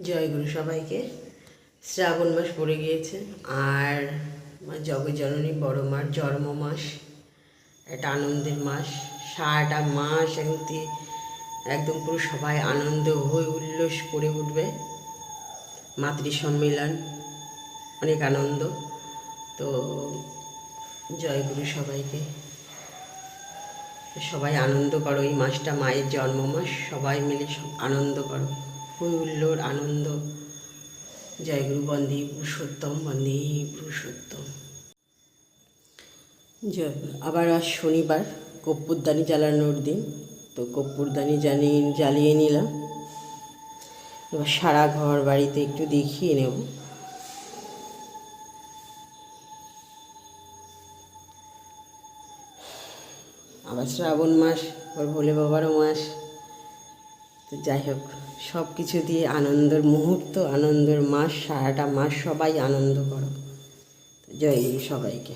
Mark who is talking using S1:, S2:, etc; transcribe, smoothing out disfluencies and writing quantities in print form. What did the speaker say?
S1: জয়গুরু সবাইকে। শ্রাবণ মাস পড়ে গিয়েছে আর মা জগজননী বড় মার জন্ম মাস, একটা আনন্দের মাস। সারাটা মাস একদম পুরো সবাই আনন্দ হয়ে উল্লাস করে উঠবে। মাতৃ সম্মেলন, অনেক আনন্দ। তো জয়গুরু সবাইকে। সবাই আনন্দ করো, এই মাসটা মায়ের জন্ম মাস, সবাই মিলে আনন্দ করো, হই হুল্লোড় আনন্দ। জয়গুরু বন্দে পুরুষোত্তম, বন্দে পুরুষোত্তম। জয়গুরু। আবার আজ শনিবার, কর্পূরদানি জ্বালানোর দিন। তো কর্পূরদানি জ্বালিয়ে নিলাম। এবার সারা ঘর বাড়িতে একটু দেখিয়ে নেব। আবার শ্রাবণ মাস, আবার ভোলে বাবারও মাস। তো যাই হোক, সব কিছু দিয়ে আনন্দের মুহূর্ত, আনন্দের মাস, সারাটা মাস সবাই আনন্দ করো। জয় গুরু সবাইকে।